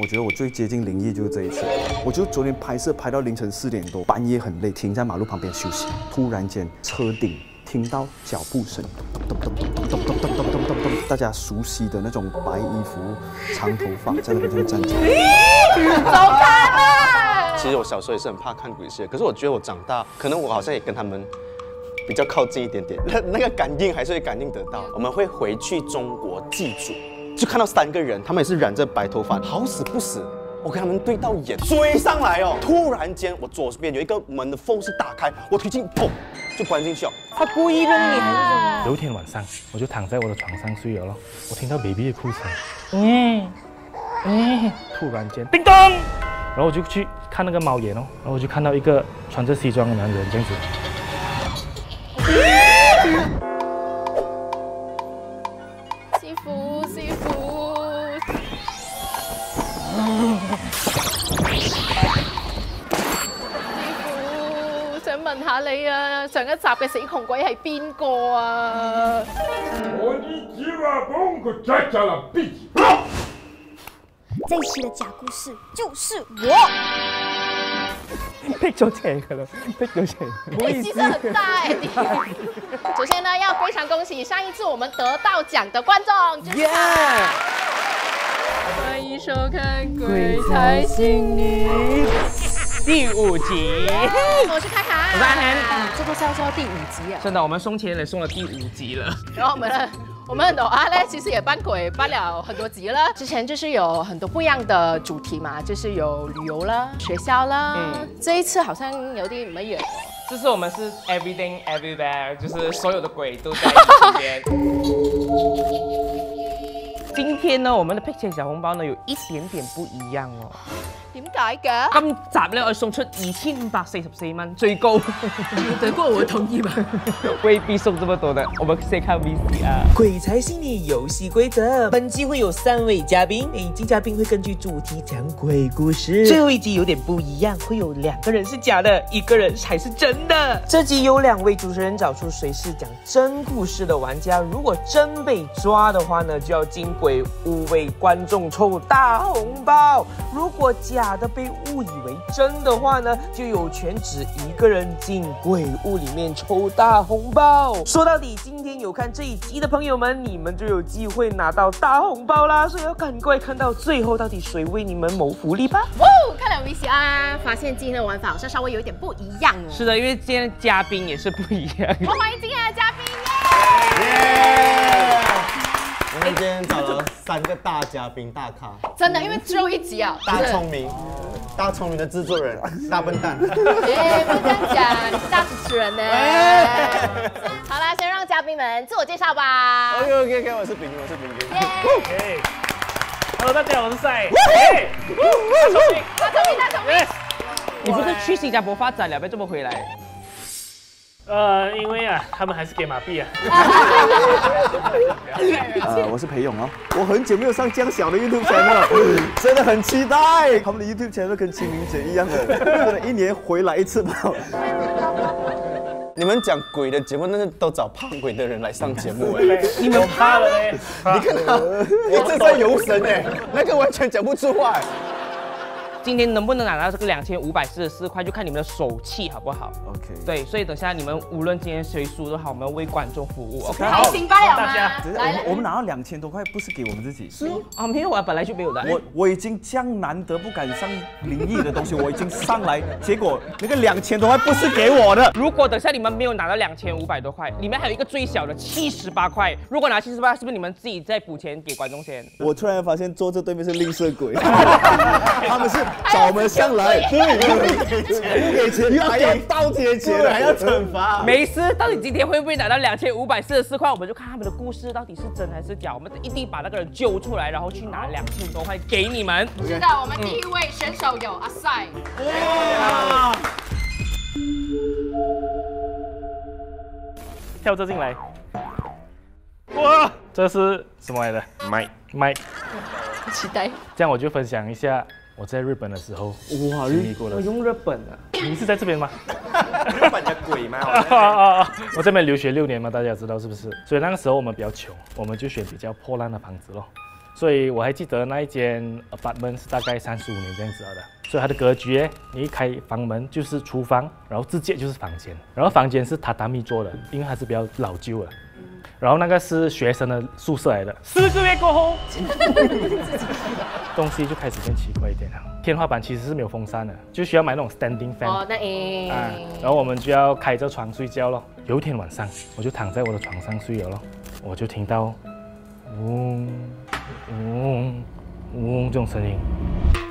我觉得我最接近灵异就是这一次。我就昨天拍摄拍到凌晨4点多，半夜很累，停在马路旁边休息。突然间车顶听到脚步声，咚咚咚咚咚咚咚咚咚咚咚，大家熟悉的那种白衣服、长头发在那边就站着。走开了！其实我小时候也是很怕看鬼戏的，可是我觉得我长大，可能我好像也跟他们比较靠近一点点，那个感应还是会感应得到。我们会回去中国祭祖，就看到3个人，他们也是染着白头发，好死不死，我跟他们对到眼，追上来哦！突然间，我左边有一个门的缝隙打开，我推进，砰，就关进去了。他故意扔你还是什么？有一天晚上，我就躺在我的床上睡了咯，我听到 baby 的哭声，突然间叮咚，然后我就去看那个猫眼哦，然后我就看到一个穿着西装的男人这样子。師傅，師傅，想問下你啊，上一集嘅死窮鬼係邊個啊？这一期的假故事就是我。逼咗邪噶啦，逼咗邪。你牺牲很大哎！你首先呢，要非常恭喜上一次我们得到奖的观众，就是他。欢迎收看《鬼才信你》第5集。我是卡卡，我是阿hen这都是要做到第5集啊！真的，我们送钱也送了第5集了。然后我们的阿呢，其实也扮鬼扮了很多集了。之前就是有很多不一样的主题嘛，就是有旅游啦、学校啦。这一次好像有点没远哦。这次我们是 everything everywhere， 就是所有的鬼都在这边。今天呢，我们的辟邪小红包呢有一點點不一樣哦。點解嘅？今集咧我送出2544蚊，最高。得過我同意吧？未必送這麼多的，我們先看 VCR。鬼才信你遊戲規則，本集會有3位嘉賓，每集嘉賓會根據主題講鬼故事。最後一集有點不一樣，會有2個人是假的，1個人才是真的。這集有2位主持人找出誰是講真故事的玩家，如果真被抓的話呢，就要經鬼屋為觀眾抽大紅包。如果假的被誤以為真的話呢，就有權只1個人進鬼屋裡面抽大紅包。說到底，今天有看這一集的朋友們，你們就有機會拿到大紅包啦，所以要趕快看到最後，到底誰為你們謀福利吧。看了 VCR，發現今天的玩法好像稍微有一點不一樣哦。是的，因為今天的嘉賓也是不一樣。我歡迎今天的嘉賓我们今天找了3个大嘉宾、大咖，真的，因为最後一集啊，大聰明、大聰明的制作人、大笨蛋。哎，不能這樣講，你是大主持人呢。好啦，先讓嘉賓們自我介紹吧。OK， 我是炳雲，我是炳雲。Hello， 大家好，我是賽。大聰明。你不是去新加坡發展了，被這麼回來？因為啊，他們還是給馬幣啊。我是裴勇哦，我很久沒有上這樣小的 YouTube channel， 真的很期待。他們的 YouTube channel 跟清明節一樣的，真的1年回來1次吧。你們講鬼的節目，那是都找怕鬼的人來上節目哎。你們怕了嘞？你看他，我正在遊神哎，那個完全講不出話。今天能不能拿到這個2544塊，就看你們的手氣好不好 OK， 對，所以等下你們無論今天誰輸都好，我們要為觀眾服務。OK， 開心吧，大家。我們拿到2000多塊，不是給我們自己。是啊，沒有啊，本來就沒有的。我已經這樣難得不敢上靈異的東西，我已經上來，結果那個2000多塊不是給我的。如果等下你們沒有拿到2500多塊，裡面還有一個最小的78塊，如果拿78，是不是你們自己再補錢給觀眾先？我突然發現坐這對面是吝嗇鬼，他們是找我們上來，對，不給錢，還要倒貼錢，還要懲罰。沒事，到底今天會不會拿到2544塊？我們就看他們的故事到底是真還是假，我們一定把那個人揪出來，然後去拿2000多塊給你們。是的，我們第1位選手有阿賽。哇！跳這進來，哇！這是什麼來的？麥。期待。這樣我就分享一下我在日本的時候哇經歷過的。我用日本啊？你是在這邊嗎？日本的鬼嗎？我這邊留學6年嘛，大家知道是不是？所以那個時候我們比較窮，我們就選比較破爛的房子咯。所以我还记得那一间 apartment 是大概35年这样子了的。所以它的格局呢，你一开房门就是厨房，然后直接就是房间，然后房间是榻榻米做的，因为它是比较老旧的。然后那个是学生的宿舍来的。4个月过后，东西就开始变奇怪一点了。天花板其实是没有风扇的，就需要买那种 standing fan。哦，然后我们就要开着床睡觉咯。有一天晚上，我就躺在我的床上睡了咯，我就听到嗡嗡嗡这种声音。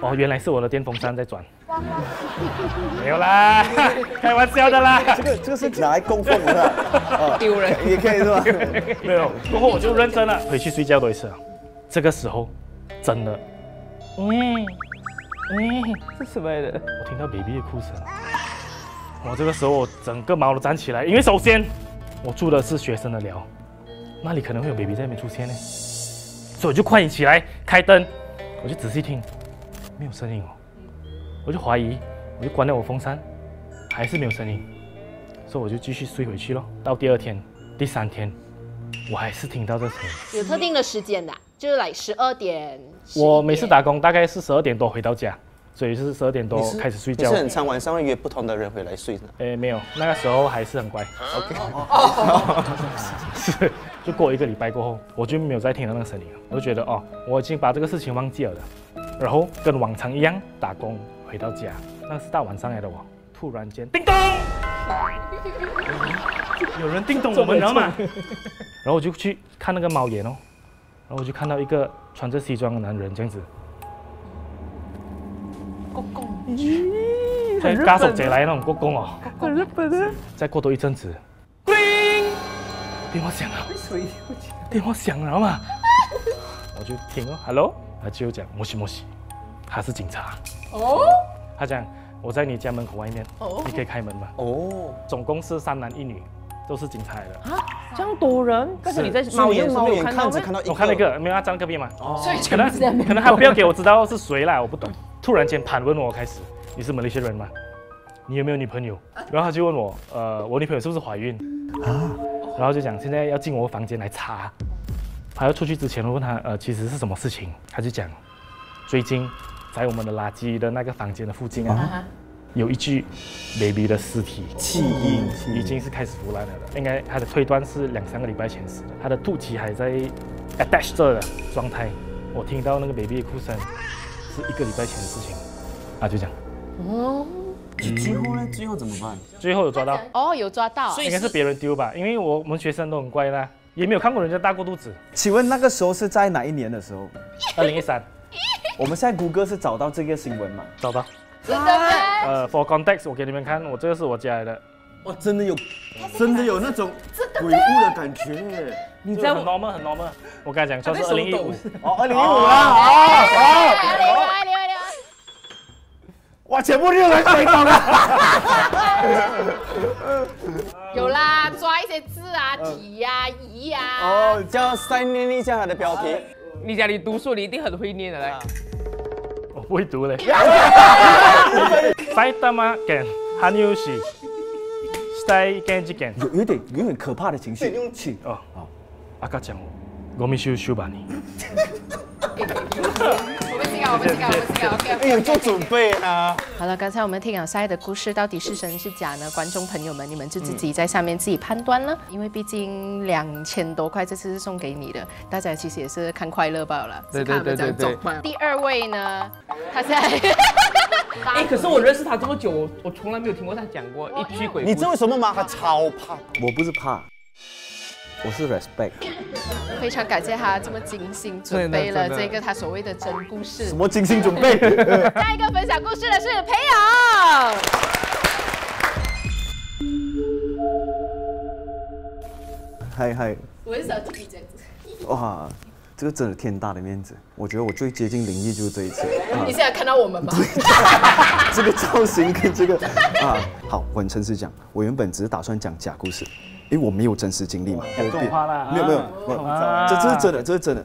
哦，原来是我的电风扇在转。没有啦，开玩笑的啦。这个是拿来供奉的，丢人也可以是吧？没有，过后我就认真了，回去睡觉多一次了。这个时候，真的，是什么来的？我听到 baby 的哭声。我这个时候我整个毛都站起来，因为首先我住的是学生的寮，那里可能会有 baby 在那边出现呢，所以我就快点起来开灯，我就仔细听，没有声音哦，我就怀疑，我就关掉我风扇，还是没有声音，所以我就继续睡回去咯。到第2天、第3天，我还是听到这声音。有特定的时间的，就是来12点。我每次打工大概是12点多回到家。所以是12点多开始睡觉。你是很常晚上会约不同的人回来睡的？没有，那个时候还是很乖。OK。是，就过1个礼拜过后，我就没有再听到那个声音了。我就觉得我已经把这个事情忘记了的。然后跟往常一样打工回到家，那是大晚上来的突然间叮咚，有人叮咚我们，你知道吗？然后我就去看那个猫眼然后我就看到一个穿着西装的男人这样子。在家属姐来那种公公很日本的。再过多一阵子，电话响了，电话响了，知道吗？我就听，hello， 他就讲摩西，他是警察。他讲我在你家门口外面，你可以开门吗？总共是3男1女，都是警察来的。啊，这样多人？但是你在猫眼是没有看到吗？我看到一个，没有他站隔壁嘛。所以可能他不要给我知道是谁啦，我不懂。突然间盘问我开始，你是马来西亚人吗？你有没有女朋友？然后他就问我，我女朋友是不是怀孕？然后就讲现在要进我房间来查。他要出去之前，我问他，其实是什么事情？他就讲，最近在我们的垃圾的那个房间的附近有一具 baby 的尸体，弃婴已经是开始腐烂了的。应该他的推断是2-3个礼拜前死的，他的肚脐还在 attach 着的状态。我听到那个 baby 的哭声。是1个礼拜前的事情，就这样。最后呢？最后怎么办？最后有抓到。有抓到。应该是别人丢吧，因为我们学生都很乖啦，也没有看过人家大过肚子。请问那个时候是在哪一年的时候？2013。我们现在谷歌是找到这个新闻吗？找到。真的吗？For context， 我给你们看，我这个是我家来的。哇，真的有那种鬼屋的感觉。你这样很 normal， 很 normal。我跟他讲，说是2015。2015啦。哇，全部6人谁懂了？有啦，抓一些字体呀、仪呀。叫再念一下它的标题。你家里读书，你一定很会念的来。我不会读嘞。Saitama Ken Hanyushi Stay Genjiken。有点可怕的情绪。阿哥讲我们修吧你。我们知道 ，OK。有做准备啊。好了，刚才我们听了赛的故事，到底是真是假呢？观众朋友们，你们就自己在下面自己判断了。因为毕竟2000多块这次是送给你的，大家其实也是看快乐罢了。对。第2位呢，他现在。可是我认识他这么久，我从来没有听过他讲过一句鬼故事。你知道为什么吗？他超怕。我不是怕。我是 respect， 非常感谢他这么精心准备了这个他所谓的真故事。什么精心准备？下一个分享故事的是培友。嗨，我很想听你这样子。哇，这个真的天大的面子。我觉得我最接近灵异就是这一次。你现在看到我们吗？这个造型跟这个好，我很诚实讲，我原本只是打算讲假故事。因为我没有真实经历嘛，讲重话啦，没有，这是真的，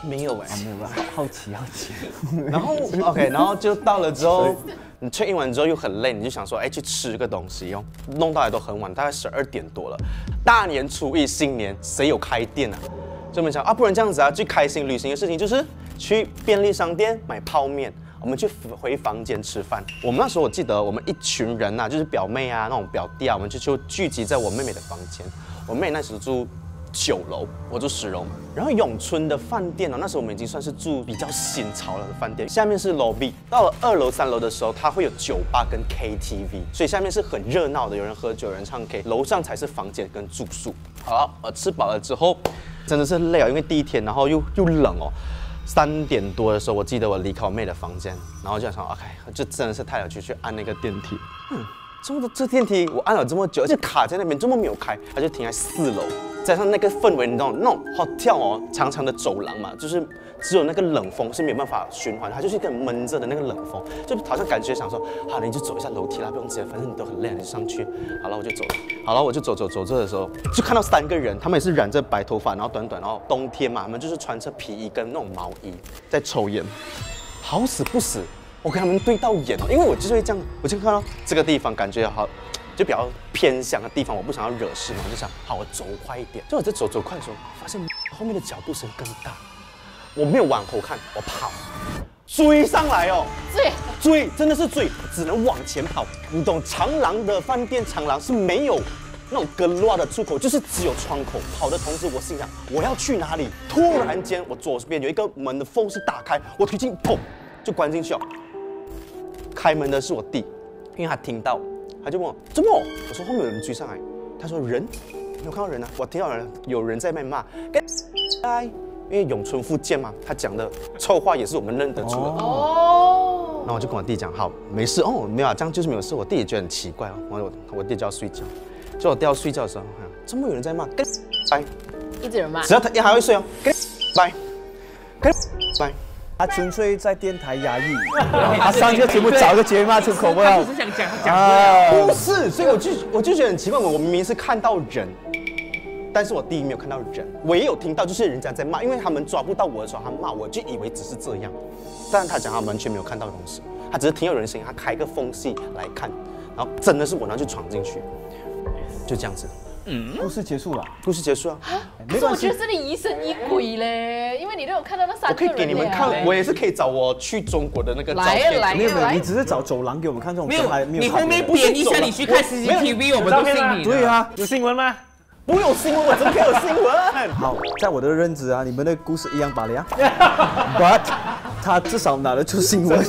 没有哎，没有吧？好奇。然后 OK， 然后就到了之后，你 check in 完之后又很累，你就想说，哎，去吃个东西哦。弄到来都很晚，大概12点多了。大年初一新年，谁有开店啊？所以我们想啊，不然这样子啊，最开心旅行的事情就是去便利商店买泡面。我们去回房间吃饭。我们那时候我记得，我们一群人呐、就是表妹啊，那种表弟啊，我们就聚集在我妹妹的房间。我妹那时候住9楼，我住10楼。然后永春的饭店哦，那时候我们已经算是住比较新潮了的饭店。下面是 lobby， 到了2楼、3楼的时候，它会有酒吧跟 KTV， 所以下面是很热闹的，有人喝酒，有人唱 K。楼上才是房间跟住宿。好了，吃饱了之后，真的是累啊，因为第一天，然后又冷哦。3点多的时候，我记得我离开我妹的房间，然后就想 OK， 就真的是太有趣，去按那个电梯。这电梯我按了这么久，而且卡在那边，这么没有开，它就停在4楼。加上那个氛围，你知道那种 hotel 哦，长长的走廊嘛，就是只有那个冷风是没有办法循环，它就是一个闷着的那个冷风，就好像感觉想说，好，你就走一下楼梯啦，不用急，反正你都很累，你就上去。好了，我就走了。好了，我就走着的时候，就看到3个人，他们也是染着白头发，然后短，然后冬天嘛，他们就是穿着皮衣跟那种毛衣，在抽烟，好死不死，我跟他们对到眼哦，因为我就是会这样，我就看到这个地方感觉好。就比较偏乡的地方，我不想要惹事嘛，我就想，好，我走快一点。就我在走快的时候，发现后面的脚步声更大，我没有往后看，我跑，追上来哦，追，真的是追，只能往前跑。你懂，长廊的饭店长廊是没有那种隔落的出口，就是只有窗口。跑的同时，我心想我要去哪里？突然间，我左边有一个门的缝是打开，我推进，砰，就关进去了。开门的是我弟，因为他听到。他就问我怎么？我说后面有人追上来。他说人，没有看到人啊。我听到有人在那边骂，因为永春福建嘛，他讲的臭话也是我们认得出的。哦。那我就跟我弟讲，好，没事哦，没有啊，这样就是没有事。我弟也觉得很奇怪哦，我弟就要睡觉，就我弟要睡觉的时候，怎么有人在骂？拜，一直有人骂。只要他还会睡哦，拜，拜。他纯粹在电台压抑，他上这个节目找一个节骂出口不了。他只是想讲，他讲不了。不是，所以我就觉得很奇怪，我明明是看到人，但是我第一没有看到人，我也有听到就是人家在骂，因为他们抓不到我的时候，他骂我就以为只是这样，但他讲他完全没有看到东西，他只是听到有人声音，他开个缝隙来看，然后真的是我，然后就闯进去，就这样子。故事结束了，故事结束啊。可是我觉得是你疑神疑鬼嘞，因为你都有看到那3个人。我可以给你们看，我也是可以找我去中国的那个照片。没有，你只是找走廊给我们看这种没有，你后面点一下，你去看 CCTV， 我们都信你。对啊，有新闻吗？不有新闻，我怎么可以有新闻？好，在我的认知啊，你们的故事一样罢了呀。But 他至少拿得出新闻。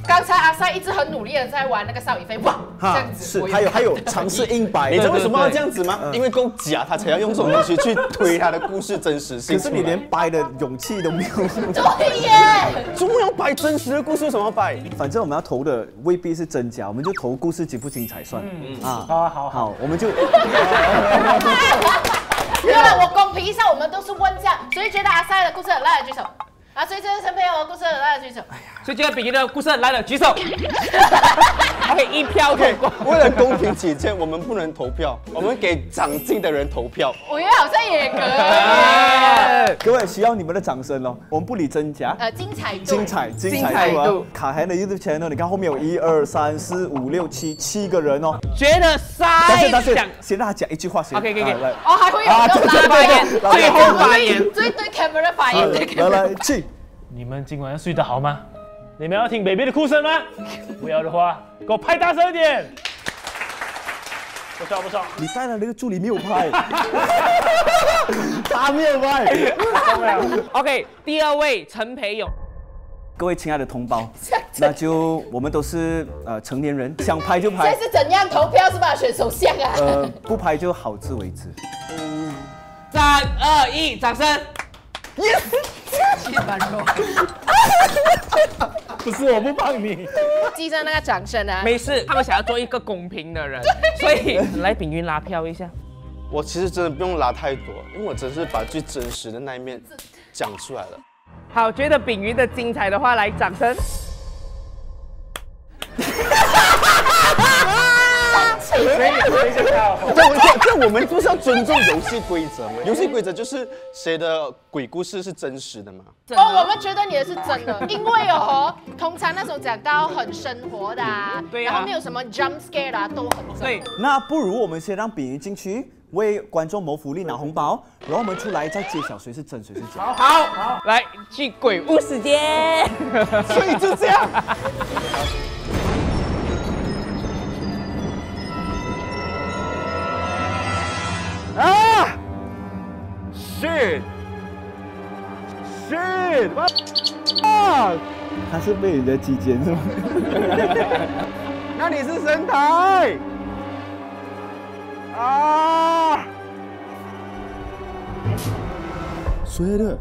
刚才阿塞一直很努力的在玩那个少女飞，哇，这样子。是，还有尝试硬摆。你知道为什么要这样子吗？因为够假，他才要用这种东西去推他的故事真实性。可是你连掰的勇气都没有。对耶。怎么要掰真实的故事？为什么要掰？反正我们要投的未必是真假，我们就投故事精不精彩算。好，我们就。对了，我公平一下，我们都是问这样，所以觉得阿塞的故事很烂的举手，啊，所以觉得陈培友的故事很烂的举手，所以觉得比喻的故事很烂的举手。OK， 一票通过。为了公平起见，我们不能投票，我们给长进的人投票。我觉得好像也可以。各位需要你们的掌声哦，我们不理真假，精彩度。卡涵的 YouTube channel， 你看后面有1、2、3、4、5、6、7个人哦。觉得但是先让他讲一句话先。OK， 哦，还会有发言，最后发言，对 camera 发言。来去。你们今晚要睡得好吗？你们要听 baby 的哭声吗？不要的话，给我拍大声一点。不少。你带来那个助理没有拍，他没有拍。OK， 第2位陈培勇。各位亲爱的同胞，那就我们都是成年人，想拍就拍。这是怎样投票是吧？选首相啊？不拍就好自为之。3、2、1，掌声。Yes。不是我不帮你，记着那个掌声啊！没事，他们想要做一个公平的人，所以来秉云拉票一下。我其实真的不用拉太多，因为我只是把最真实的那一面讲出来了。好，觉得秉云的精彩的话，来掌声。上车谁先到？这我们不是要尊重游戏规则吗？游戏规则就是谁的鬼故事是真实的吗？哦，我们觉得你的是真的，因为哦，通常那种讲到很生活的啊，对啊然后没有什么 jump scare 的啊，都很真。对，那不如我们先让炳瑜进去，为观众谋福利拿红包，然后我们出来再揭晓谁是真谁是假。好，来去鬼屋时间。所以就这样。啊 ！shit，啊！他是被你的鸡奸是吗？那你是神台啊！谁的？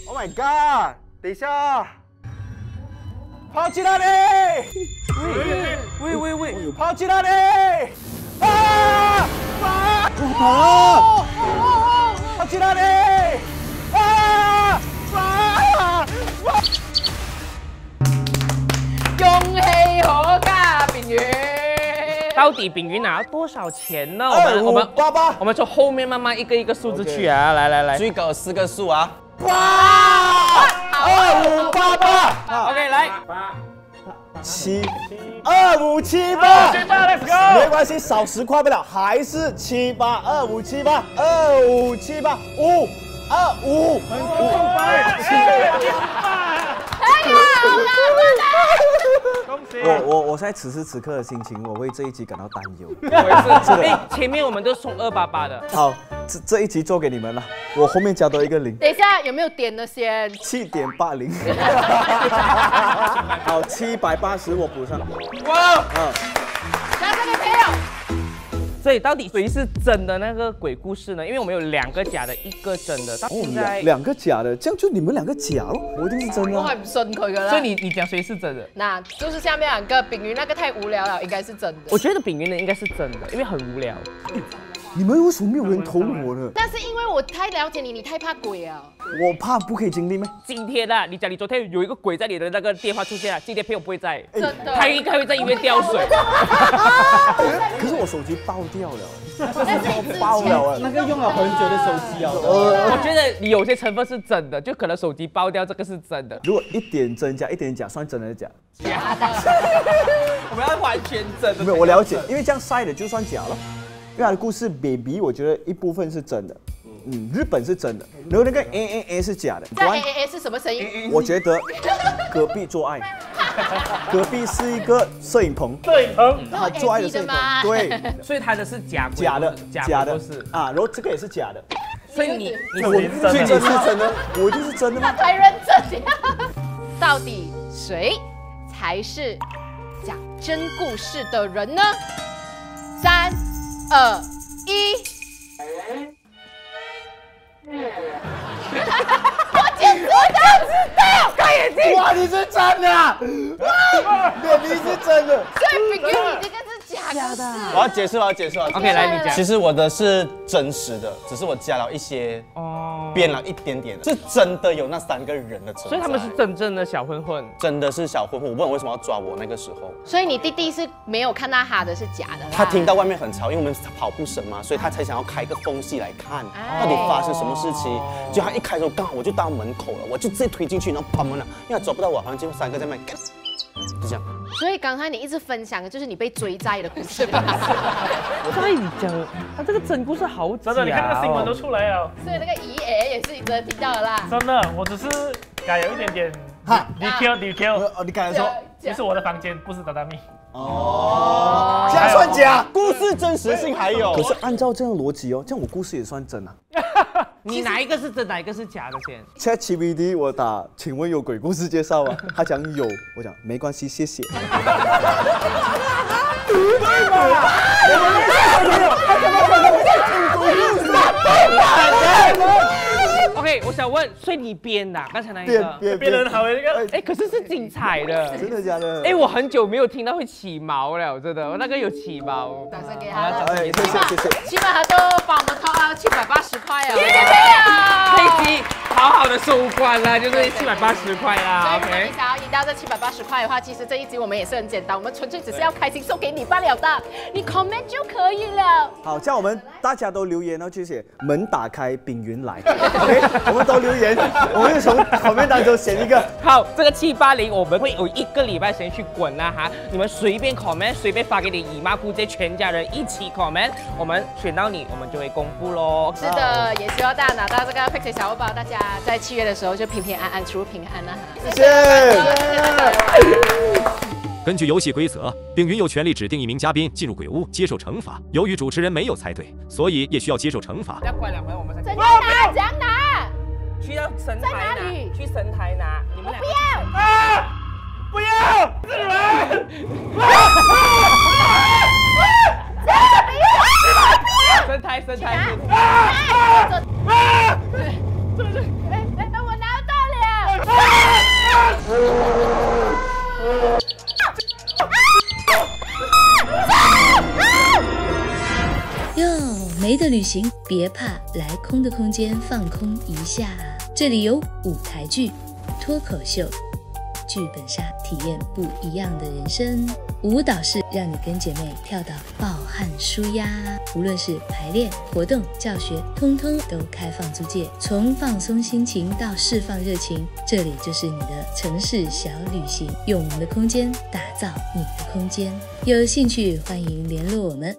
Oh my god！ 等一下，跑去哪里？喂，跑去哪里？啊！跑了！跑去哪里？啊！恭喜好家炳瑜。到底炳瑜拿了多少钱呢？我们88，我们从后面慢慢一个一个数字去啊！来，最高4个数啊！哇！2588。OK， 来7、2578，没关系，少10块不了，还是7825782578，525，恭喜！我现在此时此刻的心情，我为这一集感到担忧。我也是。前面我们都送288的。好，这一集做给你们了，我后面加多一个0。等一下，有没有点的先7.80，好，780我补上。哇！那这个没有。所以到底谁是真的那个鬼故事呢？因为我们有2个假的，1个真的。到现在两个假的，这样就你们2个假咯，我一定是真的。我还唔信佢噶啦。所以你讲谁是真的？那就是下面2个，炳瑜那个太无聊了，应该是真的。我觉得炳瑜的应该是真的，因为很无聊。你们为什么没有人投我呢？但是因为我太了解你，你太怕鬼啊。我怕不可以经历吗？今天啊，你讲你昨天有一个鬼在你的那个电话出现了，今天朋友不会在，真的。他应该会在医院吊水。可是我手机爆掉了。爆了那个用了很久的手机啊。我觉得你有些成分是真的，就可能手机爆掉，这个是真的。如果一点真假，一点假，算真的还是假？假的。我们要完全真的。没有，我了解，因为这样晒的就算假了。因为他的故事 baby， 我觉得一部分是真的，日本是真的，然后那个 A 是假的。在 A 是什么声音？我觉得隔壁做爱，隔壁是一个摄影棚，他做爱的摄影棚，对，所以他的是假的是啊，然后这个也是假的，所以你我最近是真的，我一定是真的吗？太认真了。到底谁才是讲真故事的人呢？3、2、1。我简直就知道，开眼睛。哇，你是真的，哇，你是真的。所以炳瑜，你这个是假的。我要解释。OK， 来你讲。其实我的是真实的，只是我加了一些编了一点点的，是真的有那3个人的存在。所以他们是真正的小混混，真的是小混混。我不懂为什么要抓我那个时候。所以你弟弟是没有看到他的是假的啦。他听到外面很吵，因为我们跑步绳嘛，所以他才想要开个缝隙来看到底发生什么事情。就他一开的时候，刚好我就到门口了，我就直接推进去，然后跑门了，因为他找不到我，好像就3个在那里，就这样。所以刚才你一直分享的就是你被追债的故事吧？所以你讲他这个真故事好假，真的，你看那个新闻都出来了。所以那个也是你真的听到的啦。真的，我只是改有一点点 detail。哦，你改的时候，其实我的房间不是榻榻米。哦，这样算假？故事真实性还有。可是按照这样逻辑哦，这样我故事也算真啊。你哪一个是真，哪一个是假的先 ？ChatGPT 我打，请问有鬼故事介绍吗？他讲有，我讲没关系，谢谢。对吧？OK， 我想问，所以你编的刚才那一个？编得很好那个。哎，可是是精彩的。真的假的？哎，我很久没有听到会起毛了，真的，我那个有起毛。掌声给他了。哎，谢谢。起码他都帮我们掏到780块啊！佩奇，好好的收官了，就是780块啦。所以如果你想要赢到这780块的话，其实这一集我们也是很简单，我们纯粹只是要开心送给你罢了的，你 comment 就可以了。好，这样我们大家都留言，然后就写门打开，丙云来。OK， 我们都留言，我们就从comment当中选一个。好，这个780我们会有1个礼拜时间去滚啦哈，你们随便 comment， 随便发给你姨妈姑姐全家人一起 comment， 我们选到你，我们就会公布咯。是的，也希望大家拿到这个 Pixie 小红包，大家在7月的时候就平平安安，出入平安啦。谢谢。根据游戏规则，丙云有权利指定一名嘉宾进入鬼屋接受惩罚。由于主持人没有猜对，所以也需要接受惩罚。要快2回，我们才。怎样拿？怎样拿？去到神台拿，去神台拿。你们不要！啊！不要！自然！神台。我拿到了。哟，没得旅行别怕，来空的空间放空一下。这里有舞台剧、脱口秀、剧本杀，体验不一样的人生。舞蹈室让你跟姐妹跳到爆汗舒压，无论是排练、活动、教学，通通都开放租借。从放松心情到释放热情，这里就是你的城市小旅行。用我们的空间打造你的空间。有兴趣欢迎联络我们。